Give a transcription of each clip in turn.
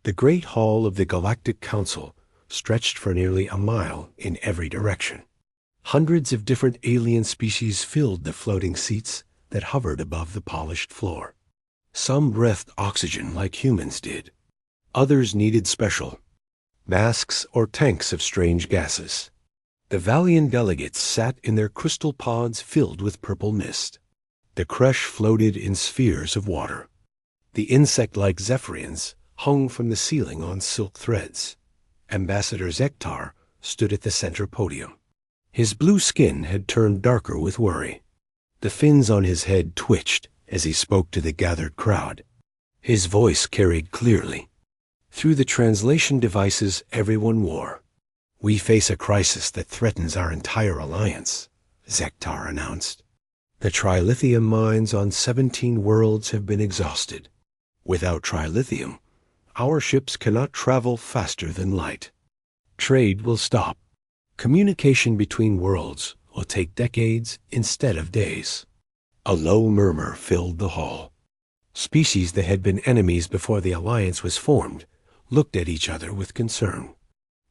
The Great Hall of the Galactic Council stretched for nearly a mile in every direction. Hundreds of different alien species filled the floating seats that hovered above the polished floor. Some breathed oxygen like humans did. Others needed special masks or tanks of strange gases. The Valian delegates sat in their crystal pods filled with purple mist. The creche floated in spheres of water. The insect-like Zephyrians hung from the ceiling on silk threads. Ambassador Zektar stood at the center podium. His blue skin had turned darker with worry. The fins on his head twitched as he spoke to the gathered crowd. His voice carried clearly through the translation devices everyone wore. "We face a crisis that threatens our entire alliance," Zektar announced. "The trilithium mines on 17 worlds have been exhausted. Without trilithium, our ships cannot travel faster than light. Trade will stop. Communication between worlds will take decades instead of days." A low murmur filled the hall. Species that had been enemies before the alliance was formed looked at each other with concern.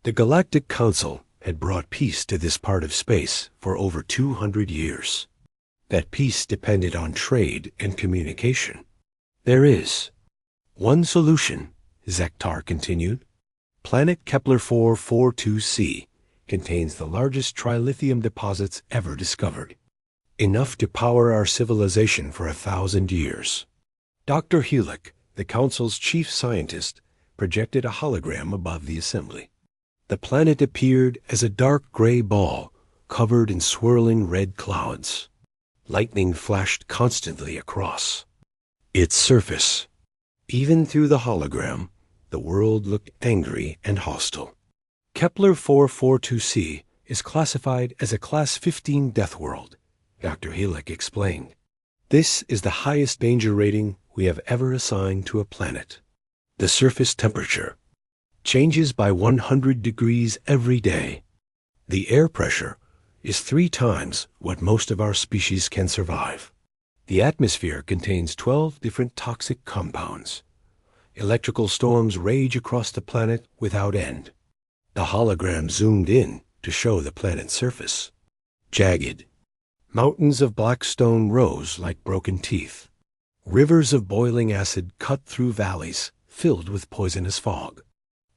The Galactic Council had brought peace to this part of space for over 200 years. That peace depended on trade and communication. "There is one solution," Zektar continued. "Planet Kepler 442c contains the largest trilithium deposits ever discovered, enough to power our civilization for 1,000 years. Dr. Helix, the Council's chief scientist, projected a hologram above the assembly. The planet appeared as a dark gray ball covered in swirling red clouds. Lightning flashed constantly across its surface. Even through the hologram, the world looked angry and hostile. Kepler 442c is classified as a Class 15 Deathworld, Dr. Helix explained. This is the highest danger rating we have ever assigned to a planet. The surface temperature changes by 100 degrees every day. The air pressure is 3 times what most of our species can survive. The atmosphere contains 12 different toxic compounds. Electrical storms rage across the planet without end. The hologram zoomed in to show the planet's surface. Jagged. Mountains of black stone rose like broken teeth. Rivers of boiling acid cut through valleys filled with poisonous fog.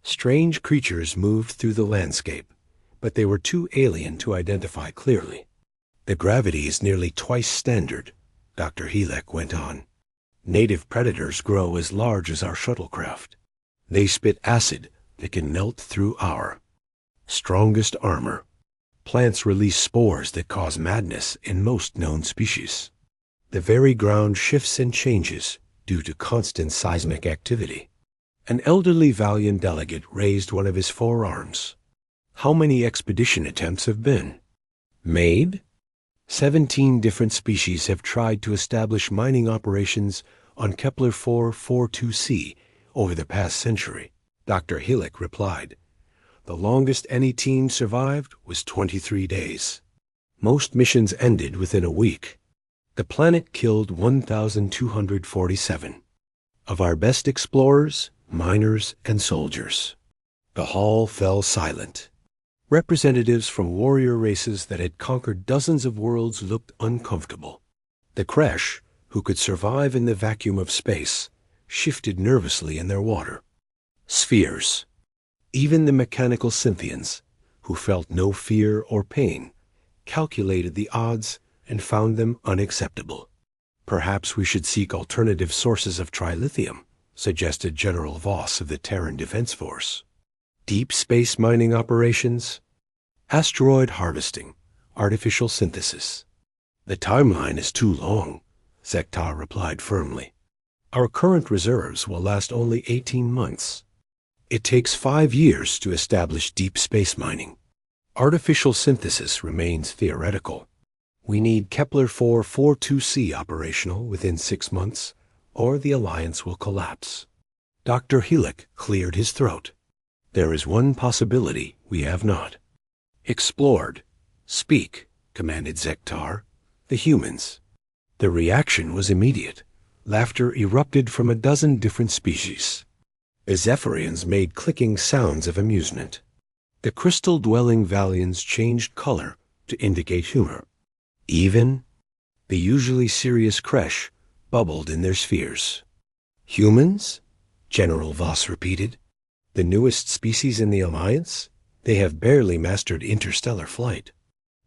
Strange creatures moved through the landscape, but they were too alien to identify clearly. "The gravity is nearly twice standard," Dr. Helix went on. "Native predators grow as large as our shuttlecraft. They spit acid that can melt through our strongest armor. Plants release spores that cause madness in most known species. The very ground shifts and changes due to constant seismic activity." An elderly Valian delegate raised one of his forearms. "How many expedition attempts have been made?" 17 different species have tried to establish mining operations on Kepler 442c over the past century, Dr. Helix replied. "The longest any team survived was 23 days. Most missions ended within a week. The planet killed 1,247 of our best explorers, miners, and soldiers." The hall fell silent. Representatives from warrior races that had conquered dozens of worlds looked uncomfortable. The creche, who could survive in the vacuum of space, shifted nervously in their water. Spheres. Even the mechanical Synthians, who felt no fear or pain, calculated the odds and found them unacceptable. "Perhaps we should seek alternative sources of trilithium," suggested General Voss of the Terran Defense Force. "Deep space mining operations, asteroid harvesting, artificial synthesis." "The timeline is too long," Zektar replied firmly. "Our current reserves will last only 18 months. It takes 5 years to establish deep space mining. Artificial synthesis remains theoretical. We need Kepler 442c operational within 6 months, or the alliance will collapse." Dr. Helix cleared his throat. "There is one possibility we have not explored." "Speak," commanded Zektar. "The humans." The reaction was immediate. Laughter erupted from a dozen different species. The Zephyrians made clicking sounds of amusement. The crystal-dwelling Valians changed color to indicate humor. Even the usually serious Kresh bubbled in their spheres. Humans? General Voss repeated. The newest species in the Alliance? They have barely mastered interstellar flight.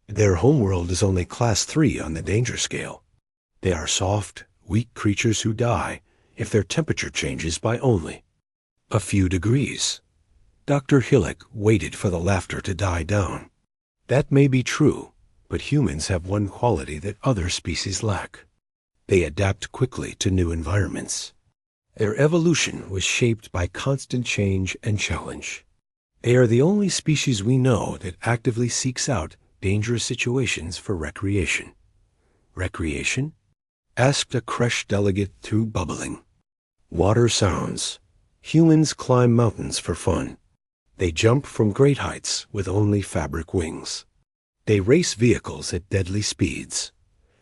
Their homeworld is only Class 3 on the danger scale. They are soft, weak creatures who die if their temperature changes by only a few degrees. Dr. Hillock waited for the laughter to die down. That may be true, but humans have one quality that other species lack. They adapt quickly to new environments. Their evolution was shaped by constant change and challenge. They are the only species we know that actively seeks out dangerous situations for recreation. Recreation? Asked a Kresh delegate through bubbling. Water sounds. Humans climb mountains for fun. They jump from great heights with only fabric wings. They race vehicles at deadly speeds.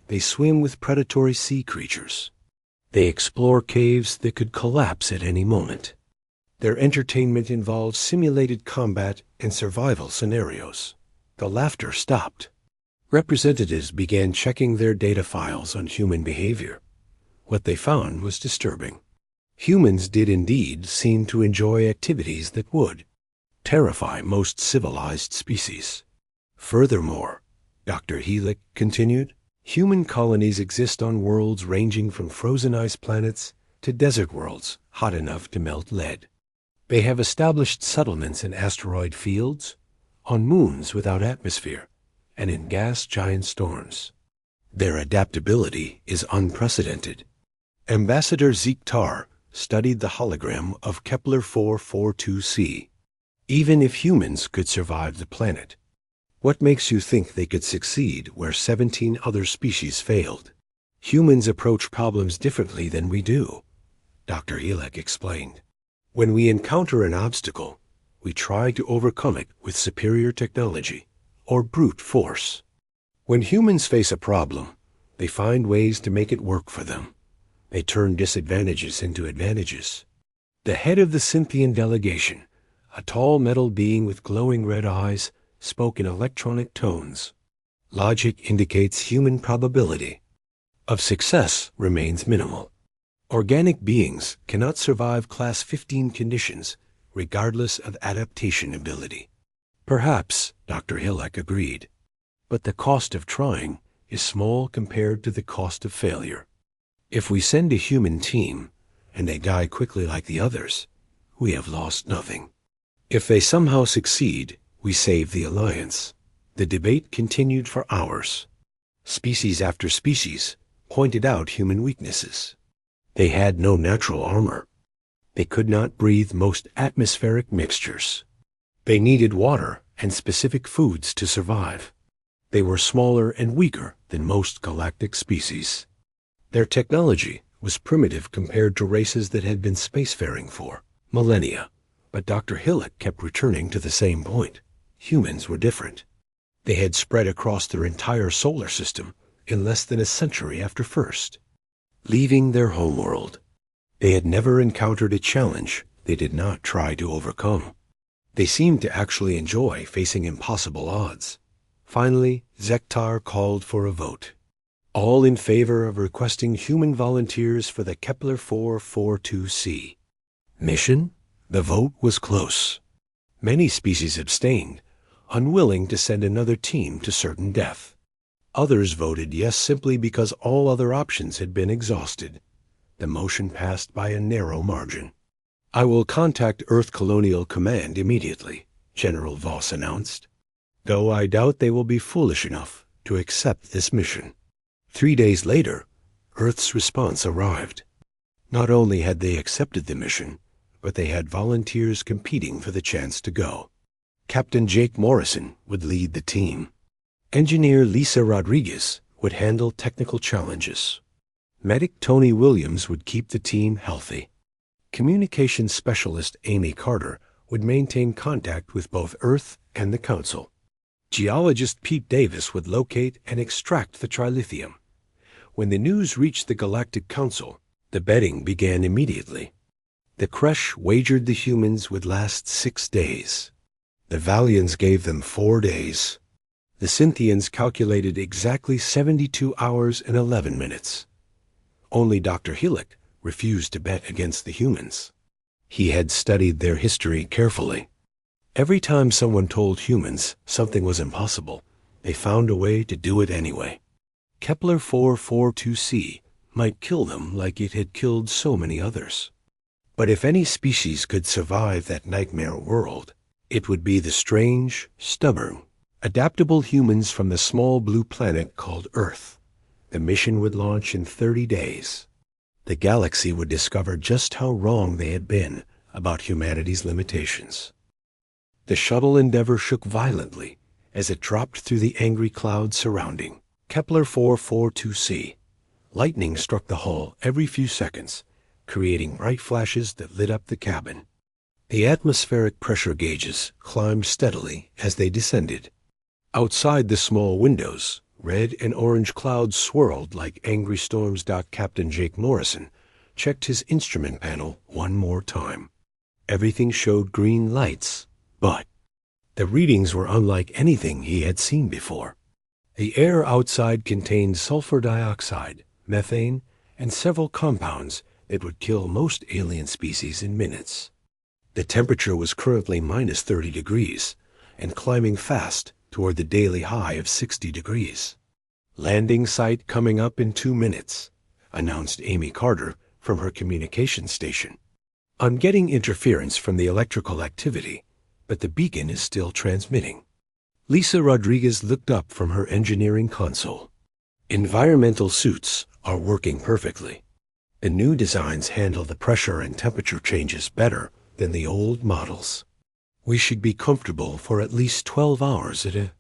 They swim with predatory sea creatures. They explore caves that could collapse at any moment. Their entertainment involves simulated combat and survival scenarios. The laughter stopped. Representatives began checking their data files on human behavior. What they found was disturbing. Humans did indeed seem to enjoy activities that would terrify most civilized species. Furthermore, Dr. Hillock continued, human colonies exist on worlds ranging from frozen ice planets to desert worlds hot enough to melt lead. They have established settlements in asteroid fields, on moons without atmosphere, and in gas giant storms. Their adaptability is unprecedented. Ambassador Zektar studied the hologram of Kepler 442c. Even if humans could survive the planet, what makes you think they could succeed where 17 other species failed? Humans approach problems differently than we do, Dr. Hillock explained. When we encounter an obstacle, we try to overcome it with superior technology or brute force. When humans face a problem, they find ways to make it work for them. They turn disadvantages into advantages. The head of the Cynthian delegation, a tall metal being with glowing red eyes, spoke in electronic tones. Logic indicates human probability of success remains minimal. Organic beings cannot survive Class 15 conditions regardless of adaptation ability. Perhaps, Dr. Hillock agreed, but the cost of trying is small compared to the cost of failure. If we send a human team and they die quickly like the others, we have lost nothing. If they somehow succeed, we save the Alliance. The debate continued for hours. Species after species pointed out human weaknesses. They had no natural armor. They could not breathe most atmospheric mixtures. They needed water and specific foods to survive. They were smaller and weaker than most galactic species. Their technology was primitive compared to races that had been spacefaring for millennia. But Dr. Hillock kept returning to the same point. Humans were different. They had spread across their entire solar system in less than a century after first, leaving their homeworld. They had never encountered a challenge they did not try to overcome. They seemed to actually enjoy facing impossible odds. Finally, Zektar called for a vote. All in favor of requesting human volunteers for the Kepler 442c mission? The vote was close. Many species abstained, unwilling to send another team to certain death. Others voted yes simply because all other options had been exhausted. The motion passed by a narrow margin. I will contact Earth Colonial Command immediately, General Voss announced, though I doubt they will be foolish enough to accept this mission. 3 days later, Earth's response arrived. Not only had they accepted the mission, but they had volunteers competing for the chance to go. Captain Jake Morrison would lead the team. Engineer Lisa Rodriguez would handle technical challenges. Medic Tony Williams would keep the team healthy. Communications specialist Amy Carter would maintain contact with both Earth and the Council. Geologist Pete Davis would locate and extract the trilithium. When the news reached the Galactic Council, the betting began immediately. The Kresh wagered the humans would last 6 days. The Valians gave them 4 days. The Cynthians calculated exactly 72 hours and 11 minutes. Only Dr. Hillick refused to bet against the humans. He had studied their history carefully. Every time someone told humans something was impossible, they found a way to do it anyway. Kepler 442c might kill them like it had killed so many others. But if any species could survive that nightmare world, it would be the strange, stubborn, adaptable humans from the small blue planet called Earth. The mission would launch in 30 days. The galaxy would discover just how wrong they had been about humanity's limitations. The shuttle Endeavour shook violently as it dropped through the angry clouds surrounding Kepler 442c. Lightning struck the hull every few seconds, creating bright flashes that lit up the cabin. The atmospheric pressure gauges climbed steadily as they descended. Outside the small windows, red and orange clouds swirled like angry storms. Captain Jake Morrison checked his instrument panel one more time. Everything showed green lights, but the readings were unlike anything he had seen before. The air outside contained sulfur dioxide, methane, and several compounds that would kill most alien species in minutes. The temperature was currently minus 30 degrees and climbing fast toward the daily high of 60 degrees. Landing site coming up in 2 minutes, announced Amy Carter from her communications station. I'm getting interference from the electrical activity, but the beacon is still transmitting. Lisa Rodriguez looked up from her engineering console. Environmental suits are working perfectly. The new designs handle the pressure and temperature changes better than the old models. We should be comfortable for at least 12 hours at a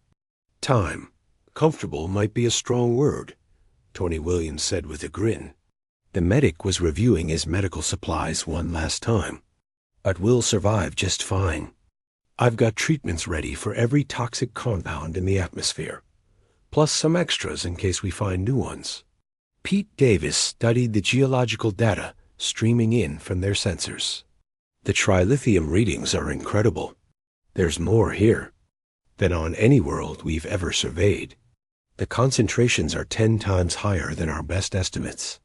time. Comfortable might be a strong word, Tony Williams said with a grin. The medic was reviewing his medical supplies one last time. But we'll survive just fine. I've got treatments ready for every toxic compound in the atmosphere, plus some extras in case we find new ones. Pete Davis studied the geological data streaming in from their sensors. The trilithium readings are incredible. There's more here than on any world we've ever surveyed. The concentrations are 10 times higher than our best estimates.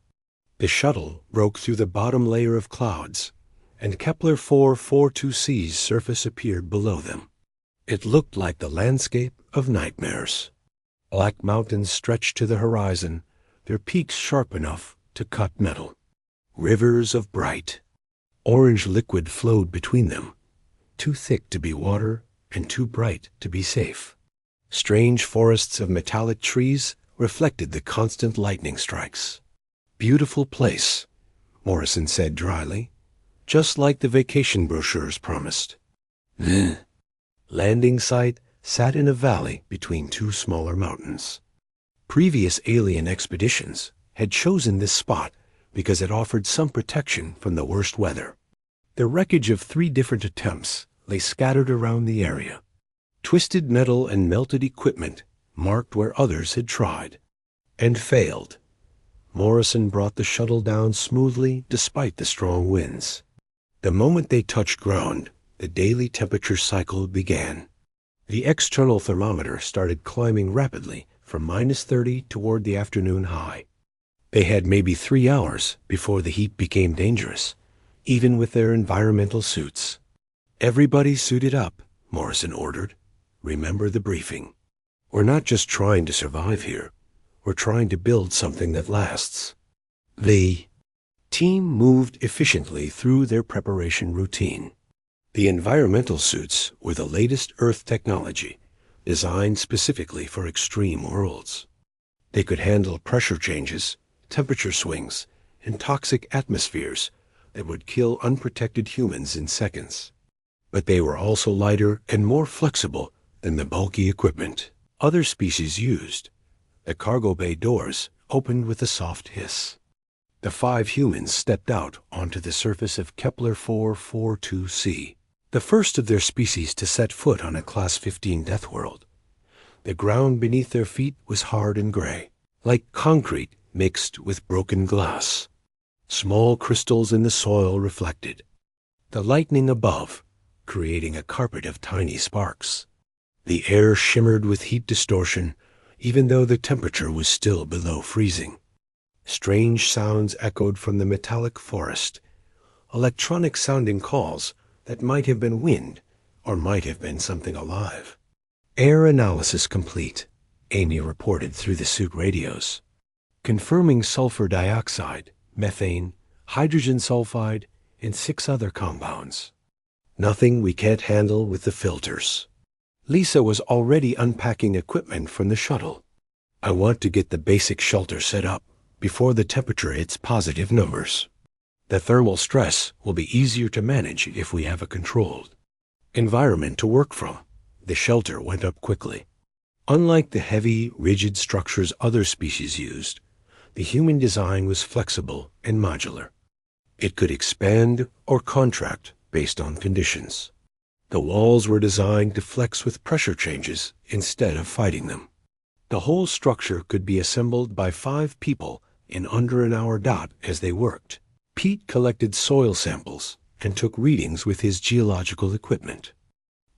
The shuttle broke through the bottom layer of clouds, and Kepler 442c's surface appeared below them. It looked like the landscape of nightmares. Black mountains stretched to the horizon, their peaks sharp enough to cut metal. Rivers of bright, orange liquid flowed between them, too thick to be water and too bright to be safe. Strange forests of metallic trees reflected the constant lightning strikes. Beautiful place, Morrison said dryly, just like the vacation brochures promised. The landing site sat in a valley between 2 smaller mountains. Previous alien expeditions had chosen this spot because it offered some protection from the worst weather. The wreckage of 3 different attempts lay scattered around the area. Twisted metal and melted equipment marked where others had tried and failed. Morrison brought the shuttle down smoothly despite the strong winds. The moment they touched ground, the daily temperature cycle began. The external thermometer started climbing rapidly from minus 30 toward the afternoon high. They had maybe 3 hours before the heat became dangerous, even with their environmental suits. Everybody suited up, Morrison ordered. Remember the briefing. We're not just trying to survive here. We're trying to build something that lasts. The team moved efficiently through their preparation routine. The environmental suits were the latest Earth technology, designed specifically for extreme worlds. They could handle pressure changes, temperature swings, and toxic atmospheres that would kill unprotected humans in seconds. But they were also lighter and more flexible than the bulky equipment other species used. The cargo bay doors opened with a soft hiss. The 5 humans stepped out onto the surface of Kepler 442c, the first of their species to set foot on a Class 15 Deathworld. The ground beneath their feet was hard and gray, like concrete mixed with broken glass. Small crystals in the soil reflected, the lightning above, creating a carpet of tiny sparks. The air shimmered with heat distortion, even though the temperature was still below freezing. Strange sounds echoed from the metallic forest, electronic-sounding calls that might have been wind or might have been something alive. Air analysis complete, Amy reported through the suit radios, confirming sulfur dioxide, methane, hydrogen sulfide, and 6 other compounds. Nothing we can't handle with the filters. Lisa was already unpacking equipment from the shuttle. I want to get the basic shelter set up before the temperature hits positive numbers. The thermal stress will be easier to manage if we have a controlled environment to work from. The shelter went up quickly. Unlike the heavy, rigid structures other species used, the human design was flexible and modular. It could expand or contract based on conditions. The walls were designed to flex with pressure changes instead of fighting them. The whole structure could be assembled by 5 people in under an hour dot as they worked. Pete collected soil samples and took readings with his geological equipment.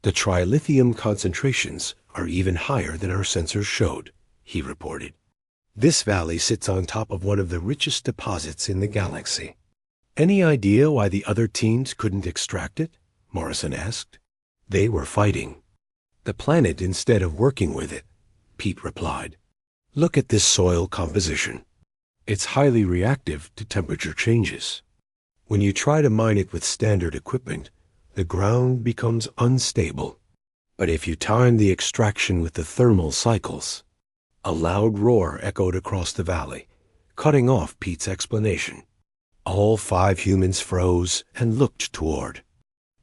The trilithium concentrations are even higher than our sensors showed, he reported. This valley sits on top of one of the richest deposits in the galaxy. Any idea why the other teams couldn't extract it? Morrison asked. They were fighting the planet instead of working with it, Pete replied. Look at this soil composition. It's highly reactive to temperature changes. When you try to mine it with standard equipment, the ground becomes unstable. But if you time the extraction with the thermal cycles... A loud roar echoed across the valley, cutting off Pete's explanation. All 5 humans froze and looked toward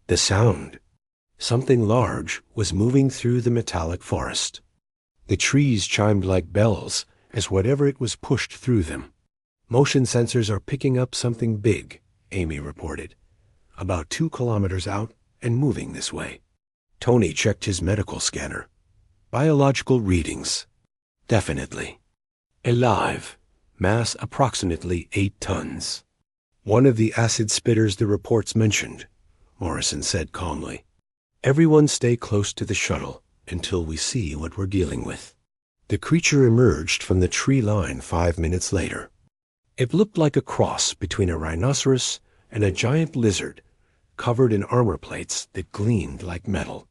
the sound. Something large was moving through the metallic forest. The trees chimed like bells as whatever it was pushed through them. Motion sensors are picking up something big, Amy reported. About 2 kilometers out and moving this way. Tony checked his medical scanner. Biological readings. Definitely. Alive. Mass approximately 8 tons. One of the acid spitters the reports mentioned, Morrison said calmly. Everyone stay close to the shuttle until we see what we're dealing with. The creature emerged from the tree line 5 minutes later. It looked like a cross between a rhinoceros and a giant lizard, covered in armor plates that gleamed like metal.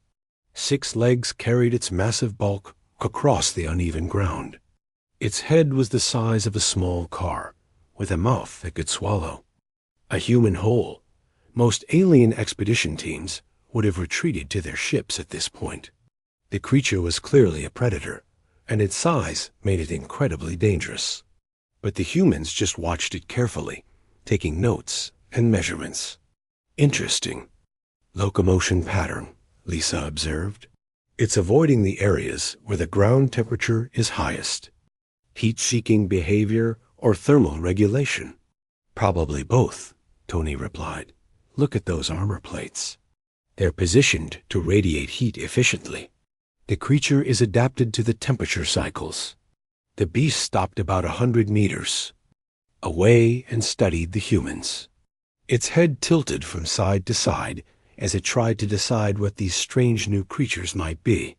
6 legs carried its massive bulk across the uneven ground. Its head was the size of a small car, with a mouth that could swallow. A human whole. Most alien expedition teams would have retreated to their ships at this point. The creature was clearly a predator, and its size made it incredibly dangerous. But the humans just watched it carefully, taking notes and measurements. Interesting. Locomotion pattern, Lisa observed. It's avoiding the areas where the ground temperature is highest. Heat-seeking behavior or thermal regulation? Probably both, Tony replied. Look at those armor plates. They're positioned to radiate heat efficiently. The creature is adapted to the temperature cycles. The beast stopped about 100 meters away and studied the humans. Its head tilted from side to side as it tried to decide what these strange new creatures might be.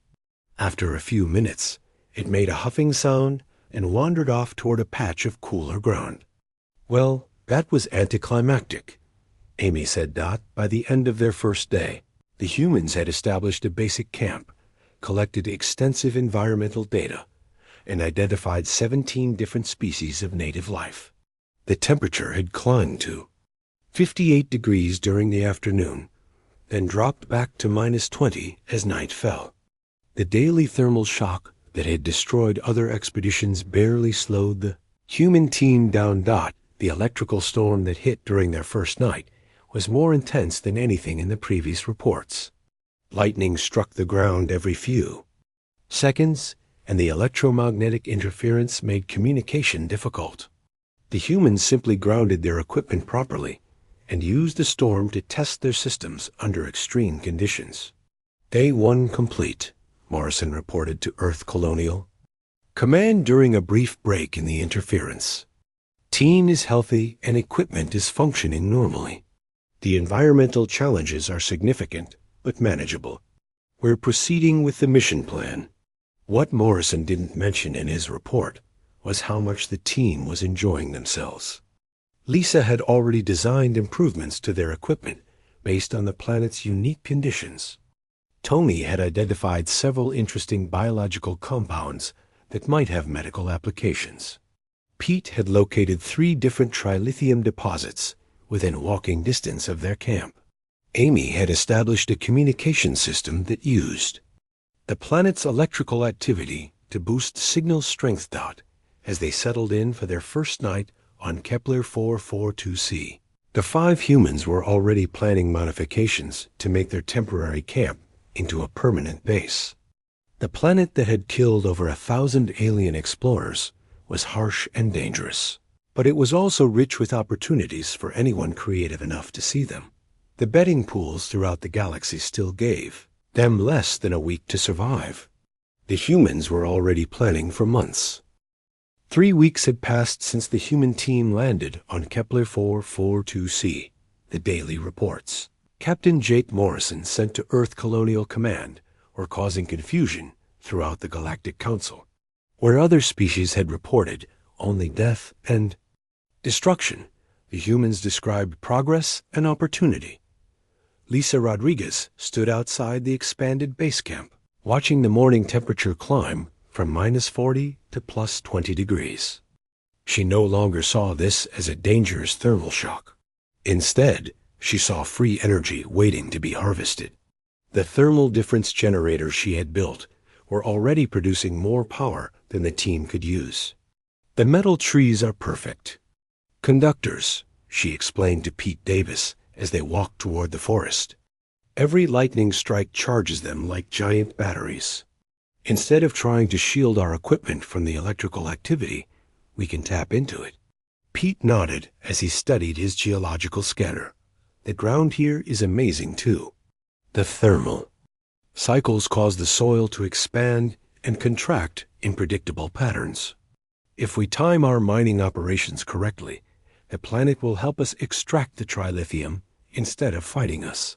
After a few minutes, it made a huffing sound and wandered off toward a patch of cooler ground. Well, that was anticlimactic, Amy said. By the end of their first day, the humans had established a basic camp, collected extensive environmental data, and identified 17 different species of native life. The temperature had climbed to 58 degrees during the afternoon, then dropped back to -20 as night fell. The daily thermal shock that had destroyed other expeditions barely slowed the human team down. The electrical storm that hit during their first night was more intense than anything in the previous reports. Lightning struck the ground every few seconds, and the electromagnetic interference made communication difficult. The humans simply grounded their equipment properly and used the storm to test their systems under extreme conditions. Day 1 complete, Morrison reported to Earth Colonial. Command during a brief break in the interference. Team is healthy and equipment is functioning normally. The environmental challenges are significant, but manageable. We're proceeding with the mission plan. What Morrison didn't mention in his report was how much the team was enjoying themselves. Lisa had already designed improvements to their equipment based on the planet's unique conditions. Tony had identified several interesting biological compounds that might have medical applications. Pete had located 3 different trilithium deposits within walking distance of their camp. Amy had established a communication system that used the planet's electrical activity to boost signal strength. As they settled in for their first night on Kepler 442c. The 5 humans were already planning modifications to make their temporary camp into a permanent base. The planet that had killed over 1,000 alien explorers was harsh and dangerous, but it was also rich with opportunities for anyone creative enough to see them. The betting pools throughout the galaxy still gave them less than a week to survive. The humans were already planning for months. 3 weeks had passed since the human team landed on Kepler 442c, the daily reports. Captain Jake Morrison sent to Earth Colonial Command were causing confusion throughout the Galactic Council, where other species had reported only death and destruction. The humans described progress and opportunity. Lisa Rodriguez stood outside the expanded base camp, watching the morning temperature climb from -40 to +20 degrees. She no longer saw this as a dangerous thermal shock. Instead, she saw free energy waiting to be harvested. The thermal difference generators she had built were already producing more power than the team could use. The metal trees are perfect conductors, she explained to Pete Davis as they walked toward the forest. Every lightning strike charges them like giant batteries. Instead of trying to shield our equipment from the electrical activity, we can tap into it. Pete nodded as he studied his geological scanner. The ground here is amazing too. The thermal cycles cause the soil to expand and contract in predictable patterns. If we time our mining operations correctly, the planet will help us extract the trilithium instead of fighting us.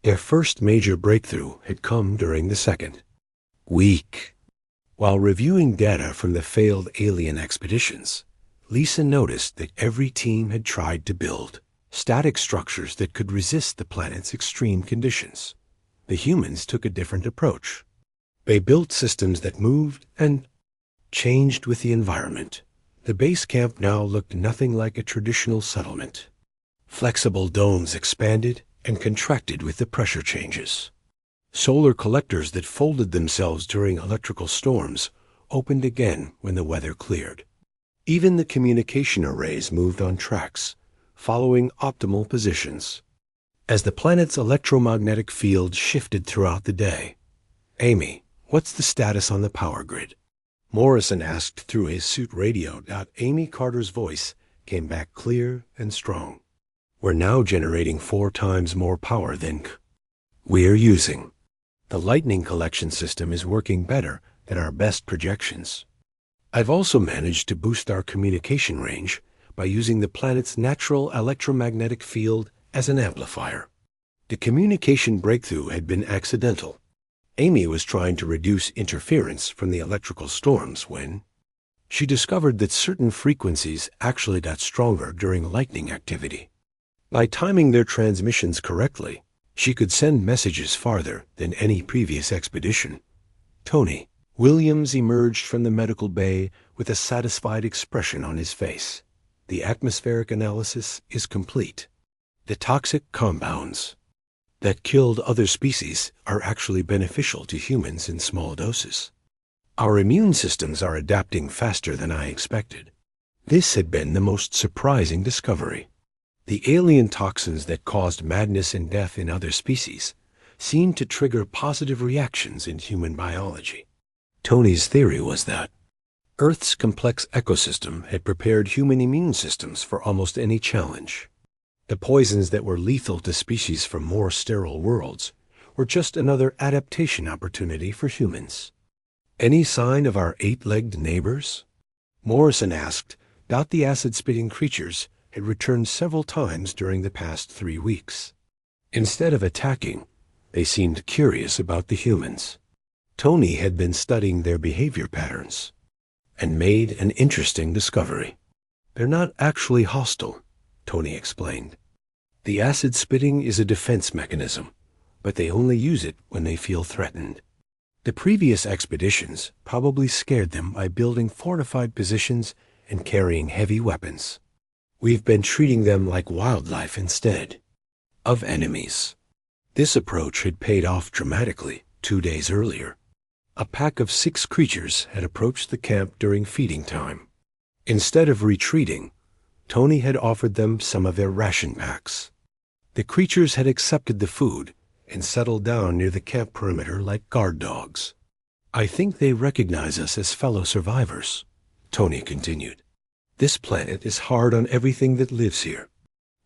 Their first major breakthrough had come during the second week. While reviewing data from the failed alien expeditions, Lisa noticed that every team had tried to build static structures that could resist the planet's extreme conditions. The humans took a different approach. They built systems that moved and changed with the environment. The base camp now looked nothing like a traditional settlement. Flexible domes expanded and contracted with the pressure changes. Solar collectors that folded themselves during electrical storms opened again when the weather cleared. Even the communication arrays moved on tracks, following optimal positions. As the planet's electromagnetic field shifted throughout the day, "Amy, what's the status on the power grid?" Morrison asked through his suit radio. Amy Carter's voice came back clear and strong. "We're now generating 4 times more power than we're using. The lightning collection system is working better than our best projections. I've also managed to boost our communication range by using the planet's natural electromagnetic field as an amplifier." The communication breakthrough had been accidental. Amy was trying to reduce interference from the electrical storms when she discovered that certain frequencies actually got stronger during lightning activity. By timing their transmissions correctly, she could send messages farther than any previous expedition. Tony Williams emerged from the medical bay with a satisfied expression on his face. "The atmospheric analysis is complete. The toxic compounds that killed other species are actually beneficial to humans in small doses. Our immune systems are adapting faster than I expected." This had been the most surprising discovery. The alien toxins that caused madness and death in other species seemed to trigger positive reactions in human biology. Tony's theory was that Earth's complex ecosystem had prepared human immune systems for almost any challenge. The poisons that were lethal to species from more sterile worlds were just another adaptation opportunity for humans. "Any sign of our 8-legged neighbors?" Morrison asked. The acid-spitting creatures had returned several times during the past 3 weeks. Instead of attacking, they seemed curious about the humans. Tony had been studying their behavior patterns and made an interesting discovery. They're not actually hostile, Tony explained. The acid spitting is a defense mechanism, but they only use it when they feel threatened. The previous expeditions probably scared them by building fortified positions and carrying heavy weapons. We've been treating them like wildlife instead of enemies. This approach had paid off dramatically 2 days earlier. A pack of 6 creatures had approached the camp during feeding time. Instead of retreating, Tony had offered them some of their ration packs. The creatures had accepted the food and settled down near the camp perimeter like guard dogs. I think they recognize us as fellow survivors, Tony continued. This planet is hard on everything that lives here.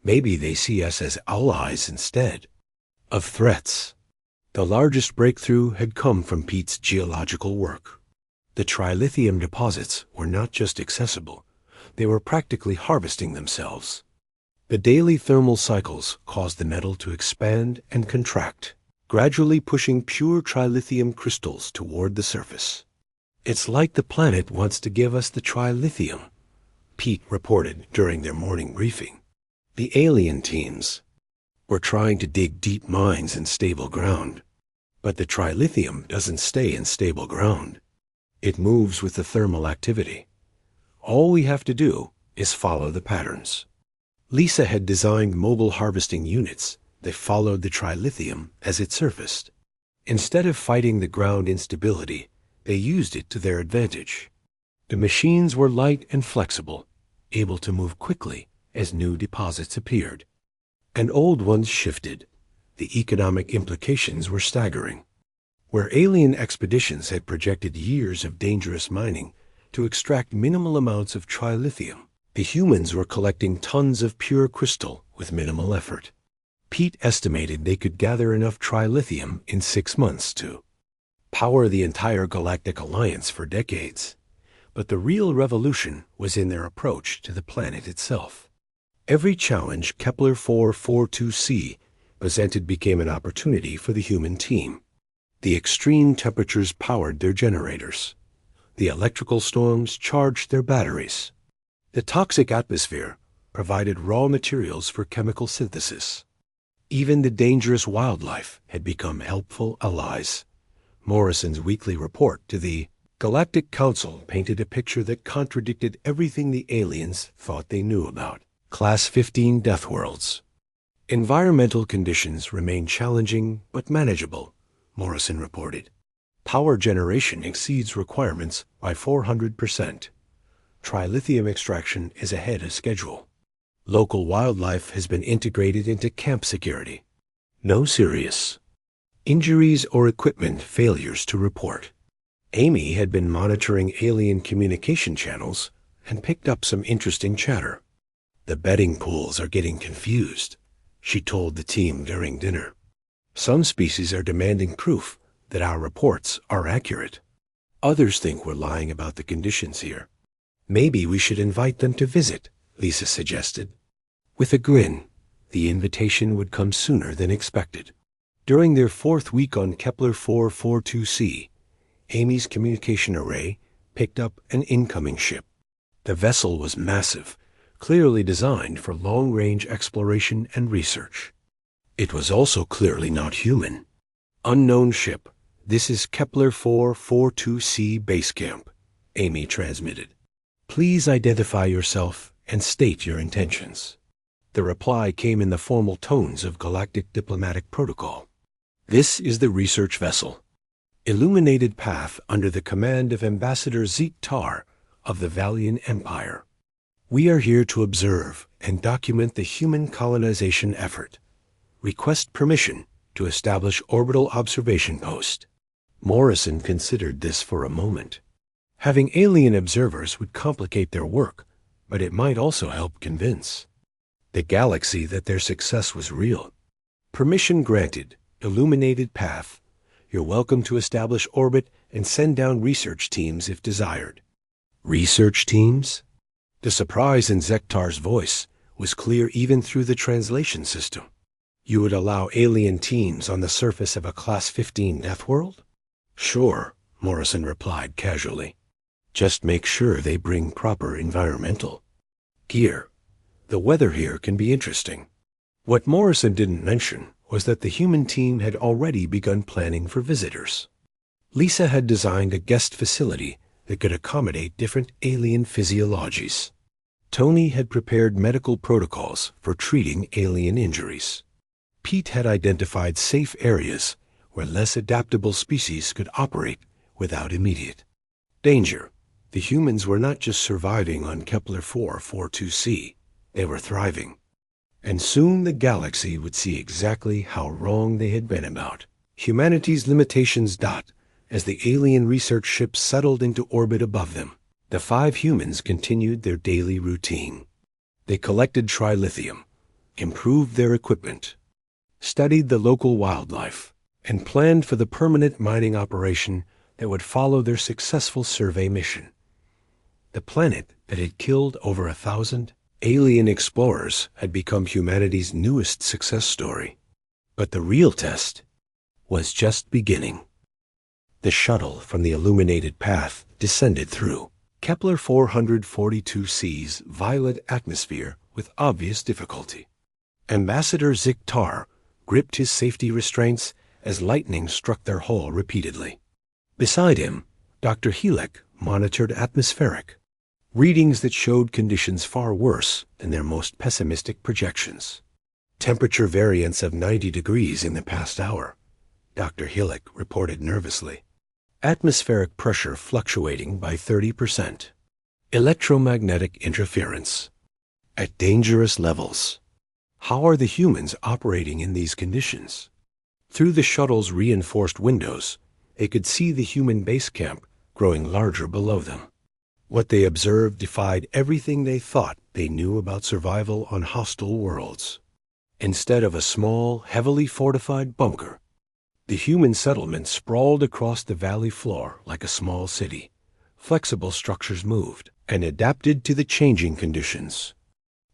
Maybe they see us as allies instead of threats. The largest breakthrough had come from Pete's geological work. The trilithium deposits were not just accessible, they were practically harvesting themselves. The daily thermal cycles caused the metal to expand and contract, gradually pushing pure trilithium crystals toward the surface. It's like the planet wants to give us the trilithium, Pete reported during their morning briefing. The alien teams were trying to dig deep mines in stable ground, but the trilithium doesn't stay in stable ground. It moves with the thermal activity. All we have to do is follow the patterns. Lisa had designed mobile harvesting units that followed the trilithium as it surfaced. Instead of fighting the ground instability, they used it to their advantage. The machines were light and flexible, able to move quickly as new deposits appeared. And old ones shifted. The economic implications were staggering. Where alien expeditions had projected years of dangerous mining to extract minimal amounts of trilithium, the humans were collecting tons of pure crystal with minimal effort. Pete estimated they could gather enough trilithium in 6 months to power the entire Galactic Alliance for decades. But the real revolution was in their approach to the planet itself. Every challenge Kepler 442c presented became an opportunity for the human team. The extreme temperatures powered their generators. The electrical storms charged their batteries. The toxic atmosphere provided raw materials for chemical synthesis. Even the dangerous wildlife had become helpful allies. Morrison's weekly report to the Galactic Council painted a picture that contradicted everything the aliens thought they knew about. Class 15 Deathworlds. Environmental conditions remain challenging but manageable, Morrison reported. Power generation exceeds requirements by 400%. Trilithium extraction is ahead of schedule. Local wildlife has been integrated into camp security. No serious injuries or equipment failures to report. Amy had been monitoring alien communication channels and picked up some interesting chatter. The betting pools are getting confused, she told the team during dinner. Some species are demanding proof that our reports are accurate. Others think we're lying about the conditions here. Maybe we should invite them to visit, Lisa suggested. With a grin, the invitation would come sooner than expected. During their 4th week on Kepler 442c, Amy's communication array picked up an incoming ship. The vessel was massive, clearly designed for long-range exploration and research. It was also clearly not human. Unknown ship, this is Kepler 442c Base Camp, Amy transmitted. Please identify yourself and state your intentions. The reply came in the formal tones of galactic diplomatic protocol. This is the research vessel. Illuminated path under the command of Ambassador Zeke Tar of the Valian Empire. We are here to observe and document the human colonization effort. Request permission to establish orbital observation post. Morrison considered this for a moment. Having alien observers would complicate their work, but it might also help convince the galaxy that their success was real. Permission granted. Illuminated path. You're welcome to establish orbit and send down research teams if desired. Research teams? The surprise in Zektar's voice was clear even through the translation system. You would allow alien teams on the surface of a Class 15 Deathworld? Sure, Morrison replied casually. Just make sure they bring proper environmental gear. The weather here can be interesting. What Morrison didn't mention was that the human team had already begun planning for visitors. Lisa had designed a guest facility that could accommodate different alien physiologies. Tony had prepared medical protocols for treating alien injuries. Pete had identified safe areas where less adaptable species could operate without immediate danger. The humans were not just surviving on Kepler 442c, they were thriving. And soon the galaxy would see exactly how wrong they had been about humanity's limitations. As the alien research ships settled into orbit above them, the 5 humans continued their daily routine. They collected trilithium, improved their equipment, studied the local wildlife, and planned for the permanent mining operation that would follow their successful survey mission. The planet that had killed over 1,000 alien explorers had become humanity's newest success story. But the real test was just beginning. The shuttle from the illuminated path descended through Kepler 442c's violet atmosphere with obvious difficulty. Ambassador Ziktar gripped his safety restraints as lightning struck their hull repeatedly. Beside him, Dr. Helek monitored atmospheric readings that showed conditions far worse than their most pessimistic projections. Temperature variance of 90 degrees in the past hour, Dr. Helek reported nervously. Atmospheric pressure fluctuating by 30%. Electromagnetic interference at dangerous levels. How are the humans operating in these conditions? Through the shuttle's reinforced windows, they could see the human base camp growing larger below them. What they observed defied everything they thought they knew about survival on hostile worlds. Instead of a small, heavily fortified bunker, the human settlement sprawled across the valley floor like a small city. Flexible structures moved and adapted to the changing conditions.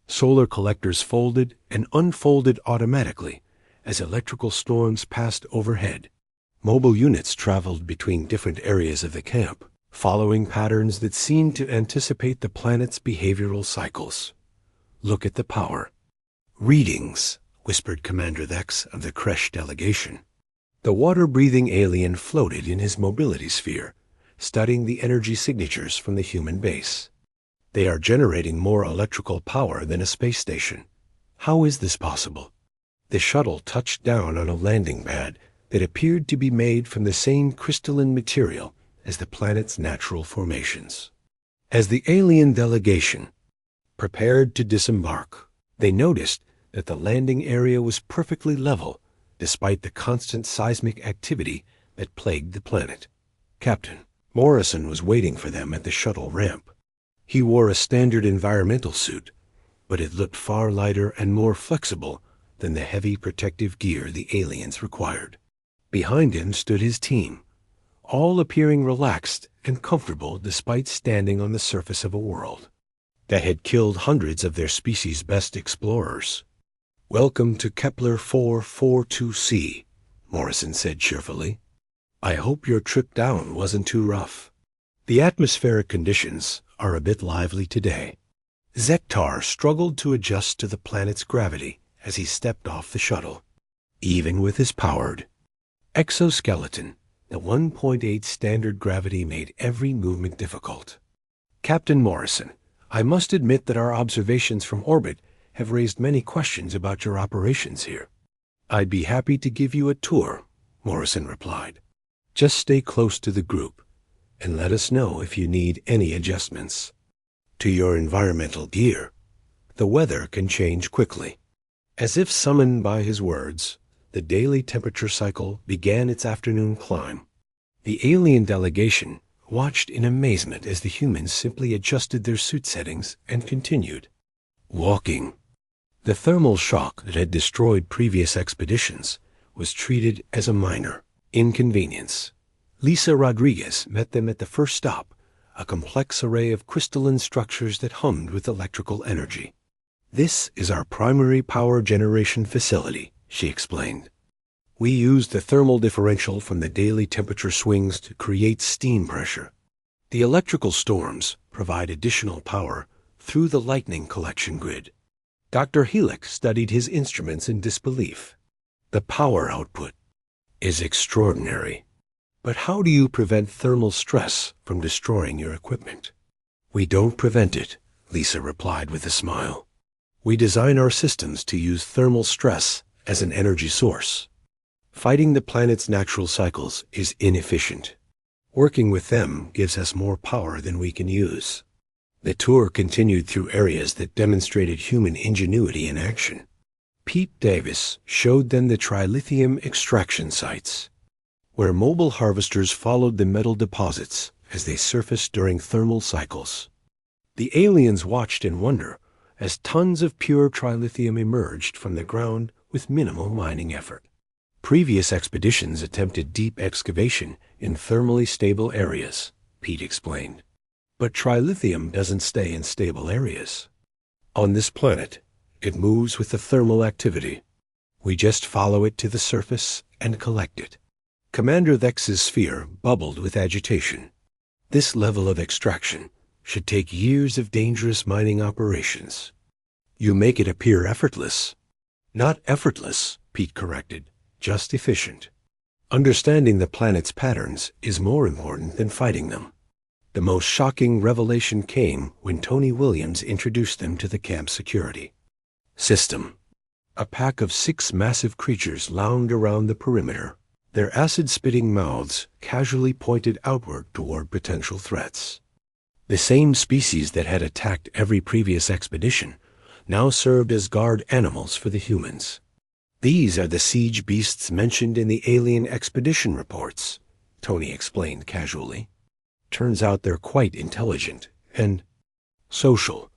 Solar collectors folded and unfolded automatically as electrical storms passed overhead. Mobile units traveled between different areas of the camp, following patterns that seemed to anticipate the planet's behavioral cycles. Look at the power. Readings, whispered Commander Thex of the Kresh delegation. The water-breathing alien floated in his mobility sphere, studying the energy signatures from the human base. They are generating more electrical power than a space station. How is this possible? The shuttle touched down on a landing pad that appeared to be made from the same crystalline material as the planet's natural formations. As the alien delegation prepared to disembark, they noticed that the landing area was perfectly level, despite the constant seismic activity that plagued the planet. Captain Morrison was waiting for them at the shuttle ramp. He wore a standard environmental suit, but it looked far lighter and more flexible than the heavy protective gear the aliens required. Behind him stood his team, all appearing relaxed and comfortable despite standing on the surface of a world that had killed hundreds of their species' best explorers. "Welcome to Kepler 442c, Morrison said cheerfully. "I hope your trip down wasn't too rough. The atmospheric conditions are a bit lively today." Zektar struggled to adjust to the planet's gravity as he stepped off the shuttle. Even with his powered exoskeleton, the 1.8 standard gravity made every movement difficult. "Captain Morrison, I must admit that our observations from orbit have raised many questions about your operations here." "I'd be happy to give you a tour," Morrison replied. "Just stay close to the group and let us know if you need any adjustments to your environmental gear. The weather can change quickly." As if summoned by his words, the daily temperature cycle began its afternoon climb. The alien delegation watched in amazement as the humans simply adjusted their suit settings and continued walking. The thermal shock that had destroyed previous expeditions was treated as a minor inconvenience. Lisa Rodriguez met them at the first stop, a complex array of crystalline structures that hummed with electrical energy. "This is our primary power generation facility," she explained. "We use the thermal differential from the daily temperature swings to create steam pressure. The electrical storms provide additional power through the lightning collection grid." Dr. Helix studied his instruments in disbelief. "The power output is extraordinary. But how do you prevent thermal stress from destroying your equipment?" "We don't prevent it," Lisa replied with a smile. "We design our systems to use thermal stress as an energy source. Fighting the planet's natural cycles is inefficient. Working with them gives us more power than we can use." The tour continued through areas that demonstrated human ingenuity in action. Pete Davis showed them the trilithium extraction sites, where mobile harvesters followed the metal deposits as they surfaced during thermal cycles. The aliens watched in wonder as tons of pure trilithium emerged from the ground with minimal mining effort. Previous expeditions attempted deep excavation in thermally stable areas, Pete explained. But trilithium doesn't stay in stable areas. On this planet, it moves with the thermal activity. We just follow it to the surface and collect it. Commander Vex's sphere bubbled with agitation. This level of extraction should take years of dangerous mining operations. "You make it appear effortless." "Not effortless," Pete corrected, "just efficient. Understanding the planet's patterns is more important than fighting them." The most shocking revelation came when Tony Williams introduced them to the camp security system. A pack of 6 massive creatures lounged around the perimeter, their acid-spitting mouths casually pointed outward toward potential threats. The same species that had attacked every previous expedition now served as guard animals for the humans. "These are the siege beasts mentioned in the alien expedition reports," Tony explained casually. "Turns out they're quite intelligent and social.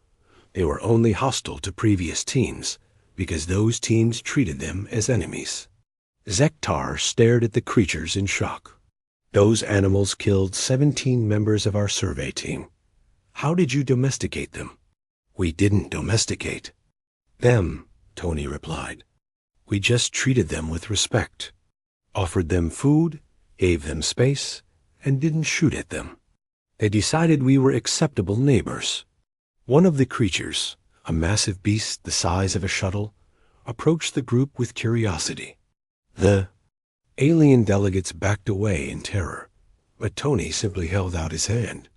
They were only hostile to previous teams because those teams treated them as enemies." Zektar stared at the creatures in shock. "Those animals killed 17 members of our survey team. How did you domesticate them?" "We didn't domesticate them," Tony replied. "We just treated them with respect, offered them food, gave them space, and didn't shoot at them. They decided we were acceptable neighbors." One of the creatures, a massive beast the size of a shuttle, approached the group with curiosity. The alien delegates backed away in terror, but Tony simply held out his hand.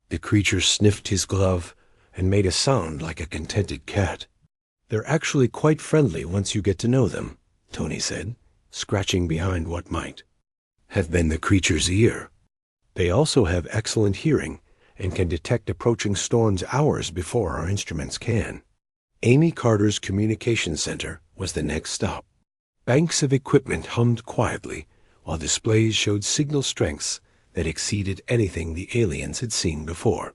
The creature sniffed his glove and made a sound like a contented cat. "They're actually quite friendly once you get to know them," Tony said, scratching behind what might have been the creature's ear. "They also have excellent hearing and can detect approaching storms hours before our instruments can." Amy Carter's communication center was the next stop. Banks of equipment hummed quietly, while displays showed signal strengths that exceeded anything the aliens had seen before.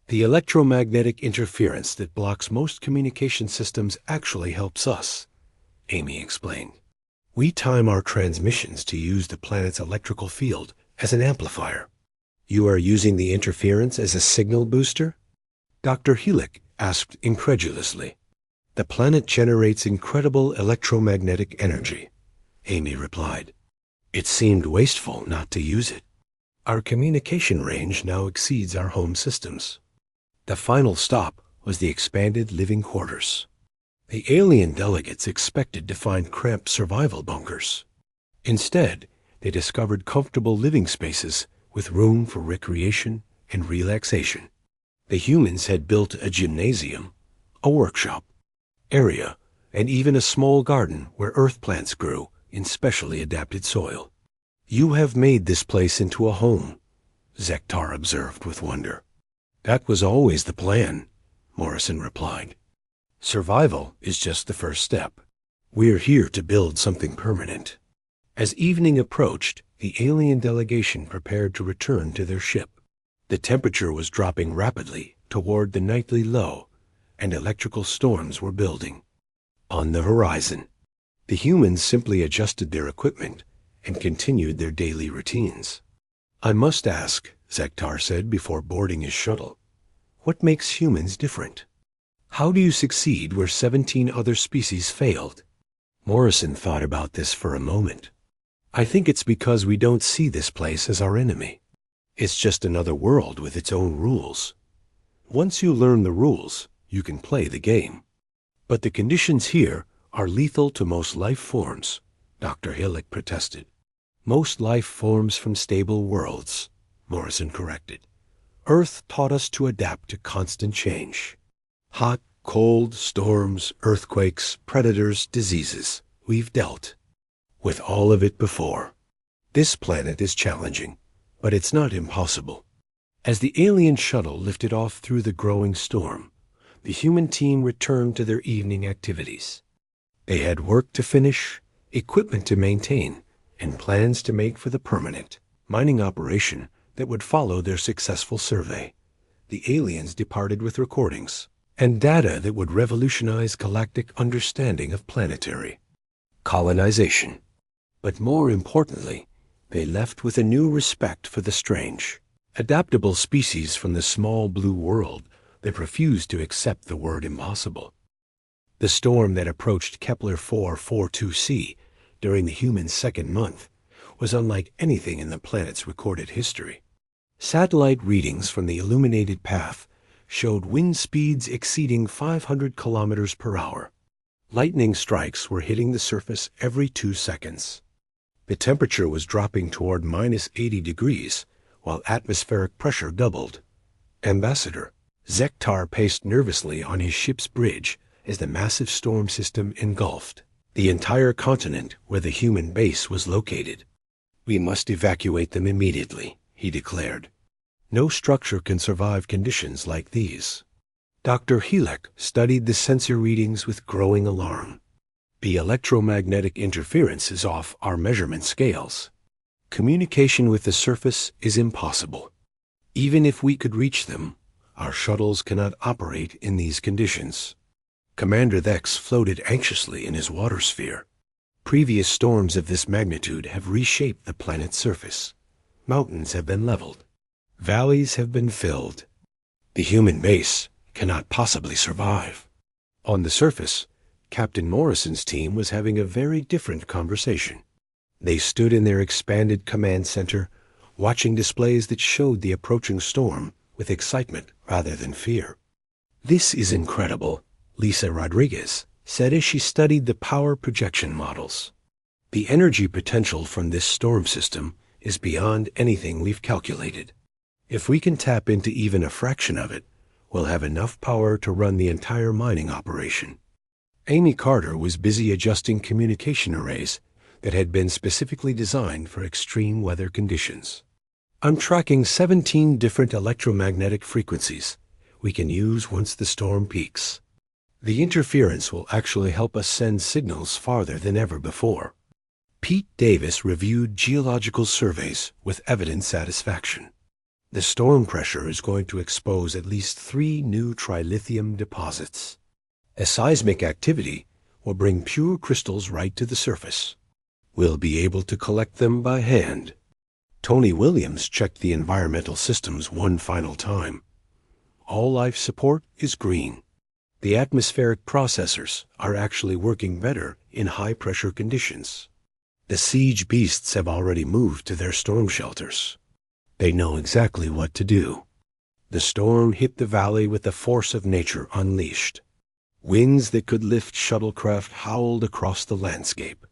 "The electromagnetic interference that blocks most communication systems actually helps us," Amy explained. "We time our transmissions to use the planet's electrical field as an amplifier." "You are using the interference as a signal booster?" Dr. Helix asked incredulously. "The planet generates incredible electromagnetic energy," Amy replied. "It seemed wasteful not to use it. Our communication range now exceeds our home systems." The final stop was the expanded living quarters. The alien delegates expected to find cramped survival bunkers. Instead, they discovered comfortable living spaces with room for recreation and relaxation. The humans had built a gymnasium, a workshop area, and even a small garden where earth plants grew in specially adapted soil. "You have made this place into a home," Zektar observed with wonder. "That was always the plan," Morrison replied. "Survival is just the first step. We're here to build something permanent." As evening approached, the alien delegation prepared to return to their ship. The temperature was dropping rapidly toward the nightly low, and electrical storms were building on the horizon. The humans simply adjusted their equipment and continued their daily routines. "I must ask," Zektar said before boarding his shuttle, "what makes humans different?" How do you succeed where 17 other species failed? Morrison thought about this for a moment. I think it's because we don't see this place as our enemy. It's just another world with its own rules. Once you learn the rules, you can play the game. But the conditions here are lethal to most life forms, Dr. Hillick protested. Most life forms from stable worlds, Morrison corrected. Earth taught us to adapt to constant change. Hot, cold, storms, earthquakes, predators, diseases. We've dealt with all of it before. This planet is challenging, but it's not impossible. As the alien shuttle lifted off through the growing storm, the human team returned to their evening activities. They had work to finish, equipment to maintain, and plans to make for the permanent mining operation that would follow their successful survey. The aliens departed with recordings and data that would revolutionize galactic understanding of planetary colonization. But more importantly, they left with a new respect for the strange, adaptable species from the small blue world that refused to accept the word impossible. The storm that approached Kepler 442c during the human second month was unlike anything in the planet's recorded history. Satellite readings from the illuminated path showed wind speeds exceeding 500 kilometers per hour. Lightning strikes were hitting the surface every 2 seconds. The temperature was dropping toward minus 80 degrees, while atmospheric pressure doubled. Ambassador Zektar paced nervously on his ship's bridge as the massive storm system engulfed the entire continent where the human base was located. "We must evacuate them immediately," he declared. "No structure can survive conditions like these." Dr. Hillick studied the sensor readings with growing alarm. The electromagnetic interference is off our measurement scales. Communication with the surface is impossible. Even if we could reach them, our shuttles cannot operate in these conditions. Commander Thex floated anxiously in his water sphere. Previous storms of this magnitude have reshaped the planet's surface. Mountains have been leveled. Valleys have been filled. The human base cannot possibly survive. On the surface, Captain Morrison's team was having a very different conversation. They stood in their expanded command center, watching displays that showed the approaching storm with excitement rather than fear. "This is incredible," Lisa Rodriguez said as she studied the power projection models. "The energy potential from this storm system is beyond anything we've calculated. If we can tap into even a fraction of it, we'll have enough power to run the entire mining operation." Amy Carter was busy adjusting communication arrays that had been specifically designed for extreme weather conditions. "I'm tracking 17 different electromagnetic frequencies we can use once the storm peaks. The interference will actually help us send signals farther than ever before." Pete Davis reviewed geological surveys with evident satisfaction. The storm pressure is going to expose at least 3 new trilithium deposits. A seismic activity will bring pure crystals right to the surface. We'll be able to collect them by hand. Tony Williams checked the environmental systems one final time. All life support is green. The atmospheric processors are actually working better in high-pressure conditions. The siege beasts have already moved to their storm shelters. They know exactly what to do. The storm hit the valley with the force of nature unleashed. Winds that could lift shuttlecraft howled across the landscape.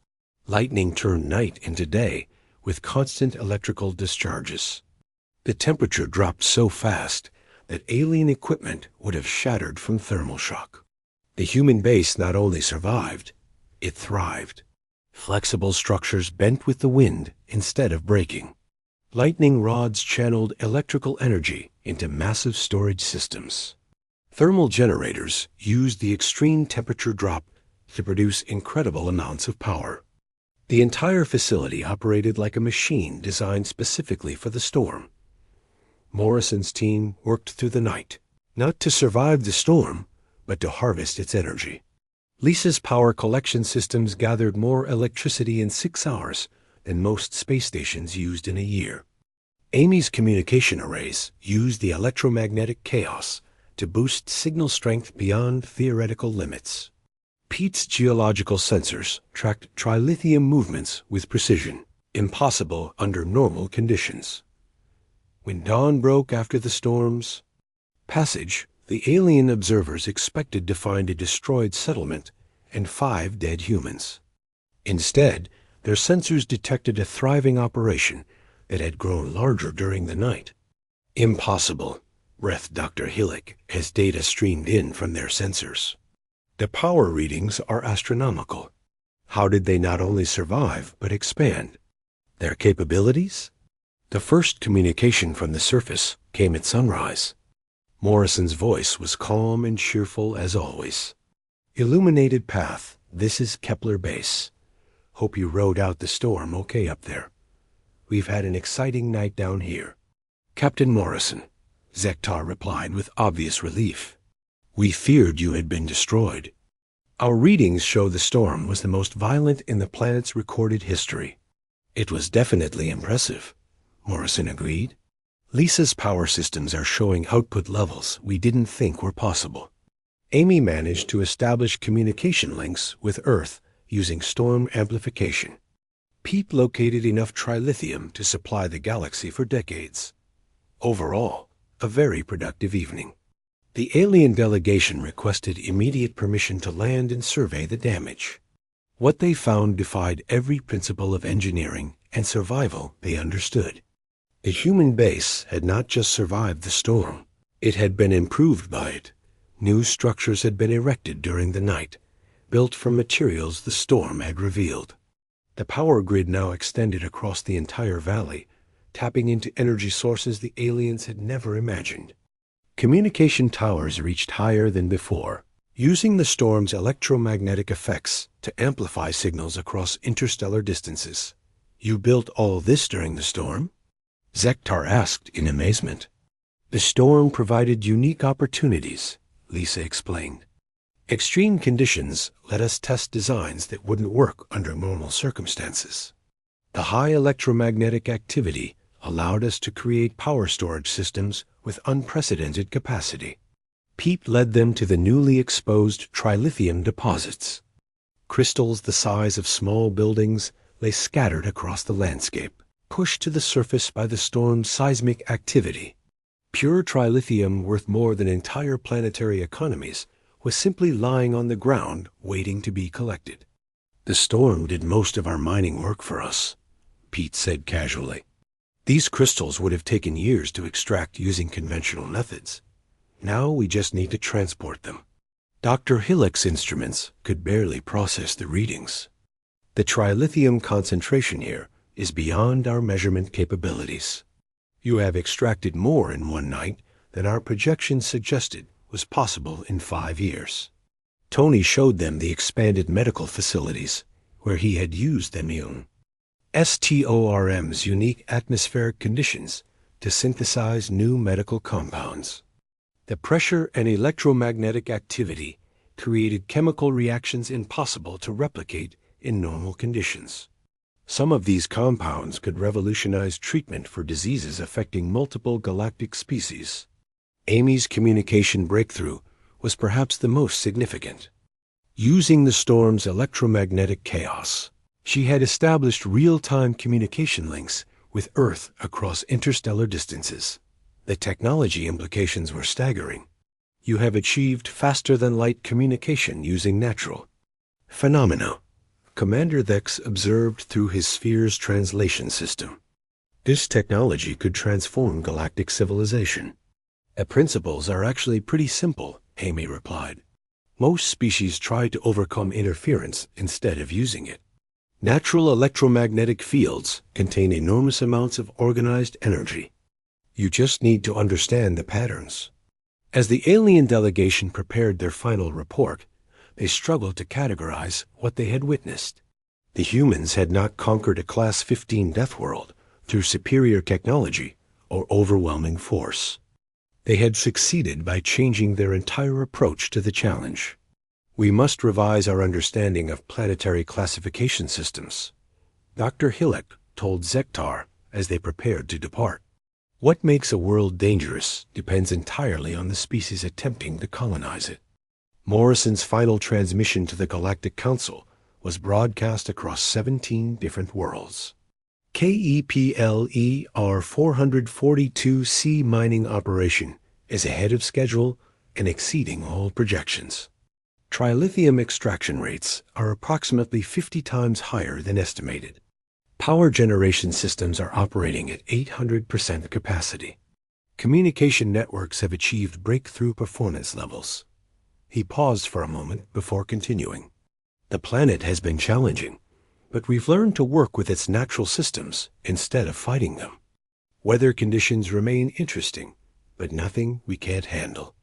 Lightning turned night into day with constant electrical discharges. The temperature dropped so fast that alien equipment would have shattered from thermal shock. The human base not only survived, it thrived. Flexible structures bent with the wind instead of breaking. Lightning rods channeled electrical energy into massive storage systems. Thermal generators used the extreme temperature drop to produce incredible amounts of power. The entire facility operated like a machine designed specifically for the storm. Morrison's team worked through the night, not to survive the storm, but to harvest its energy. Lisa's power collection systems gathered more electricity in 6 hours than most space stations used in a year. Amy's communication arrays used the electromagnetic chaos to boost signal strength beyond theoretical limits. Pete's geological sensors tracked trilithium movements with precision, impossible under normal conditions. When dawn broke after the storm's passage, the alien observers expected to find a destroyed settlement and 5 dead humans. Instead, their sensors detected a thriving operation that had grown larger during the night. Impossible, breathed Dr. Hillick as data streamed in from their sensors. The power readings are astronomical. How did they not only survive, but expand? Their capabilities? The first communication from the surface came at sunrise. Morrison's voice was calm and cheerful as always. Illuminated path, this is Kepler Base. Hope you rode out the storm okay up there. We've had an exciting night down here. Captain Morrison, Zektar replied with obvious relief. We feared you had been destroyed. Our readings show the storm was the most violent in the planet's recorded history. It was definitely impressive, Morrison agreed. Lisa's power systems are showing output levels we didn't think were possible. Amy managed to establish communication links with Earth using storm amplification. Pete located enough trilithium to supply the galaxy for decades. Overall, a very productive evening. The alien delegation requested immediate permission to land and survey the damage. What they found defied every principle of engineering and survival they understood. The human base had not just survived the storm, it had been improved by it. New structures had been erected during the night, built from materials the storm had revealed. The power grid now extended across the entire valley, tapping into energy sources the aliens had never imagined. Communication towers reached higher than before, using the storm's electromagnetic effects to amplify signals across interstellar distances. You built all this during the storm? Zektar asked in amazement. The storm provided unique opportunities, Lisa explained. Extreme conditions let us test designs that wouldn't work under normal circumstances. The high electromagnetic activity allowed us to create power storage systems with unprecedented capacity. Pete led them to the newly exposed trilithium deposits. Crystals the size of small buildings lay scattered across the landscape, pushed to the surface by the storm's seismic activity. Pure trilithium worth more than entire planetary economies was simply lying on the ground waiting to be collected. The storm did most of our mining work for us, Pete said casually. These crystals would have taken years to extract using conventional methods. Now we just need to transport them. Dr. Hillick's instruments could barely process the readings. The trilithium concentration here is beyond our measurement capabilities. You have extracted more in one night than our projections suggested was possible in 5 years. Tony showed them the expanded medical facilities where he had used the immune STORM's unique atmospheric conditions to synthesize new medical compounds. The pressure and electromagnetic activity created chemical reactions impossible to replicate in normal conditions. Some of these compounds could revolutionize treatment for diseases affecting multiple galactic species. Amy's communication breakthrough was perhaps the most significant. Using the storm's electromagnetic chaos, she had established real-time communication links with Earth across interstellar distances. The technology implications were staggering. You have achieved faster-than-light communication using natural phenomena, Commander Thex observed through his sphere's translation system. This technology could transform galactic civilization. The principles are actually pretty simple, Amy replied. Most species try to overcome interference instead of using it. Natural electromagnetic fields contain enormous amounts of organized energy. You just need to understand the patterns. As the alien delegation prepared their final report, they struggled to categorize what they had witnessed. The humans had not conquered a Class 15 Deathworld through superior technology or overwhelming force. They had succeeded by changing their entire approach to the challenge. We must revise our understanding of planetary classification systems, Dr. Hillick told Zektar as they prepared to depart. What makes a world dangerous depends entirely on the species attempting to colonize it. Morrison's final transmission to the Galactic Council was broadcast across 17 different worlds. KEPLER 442C mining operation is ahead of schedule and exceeding all projections. Trilithium extraction rates are approximately 50 times higher than estimated. Power generation systems are operating at 800% capacity. Communication networks have achieved breakthrough performance levels. He paused for a moment before continuing. The planet has been challenging, but we've learned to work with its natural systems instead of fighting them. Weather conditions remain interesting, but nothing we can't handle.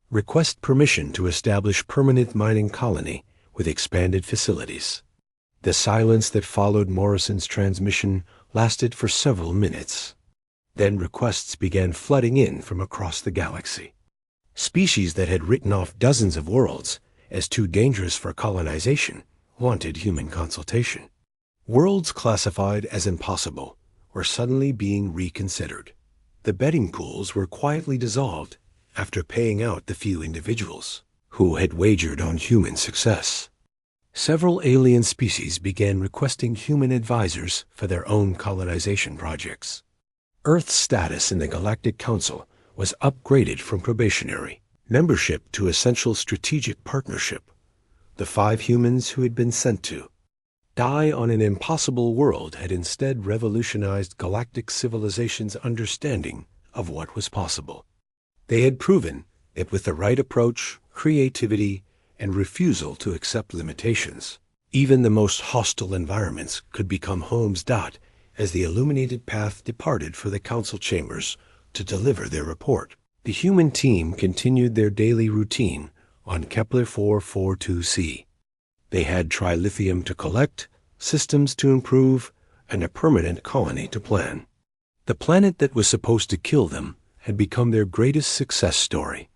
Request permission to establish permanent mining colony with expanded facilities. The silence that followed Morrison's transmission lasted for several minutes. Then requests began flooding in from across the galaxy. Species that had written off dozens of worlds as too dangerous for colonization wanted human consultation. Worlds classified as impossible were suddenly being reconsidered. The betting pools were quietly dissolved after paying out the few individuals who had wagered on human success. Several alien species began requesting human advisors for their own colonization projects. Earth's status in the Galactic Council was upgraded from probationary membership to essential strategic partnership. The 5 humans who had been sent to die on an impossible world had instead revolutionized galactic civilization's understanding of what was possible. They had proven that with the right approach, creativity, and refusal to accept limitations, even the most hostile environments could become homes. As the illuminated path departed for the council chambers to deliver their report, the human team continued their daily routine on Kepler 442c. They had trilithium to collect, systems to improve, and a permanent colony to plan. The planet that was supposed to kill them had become their greatest success story.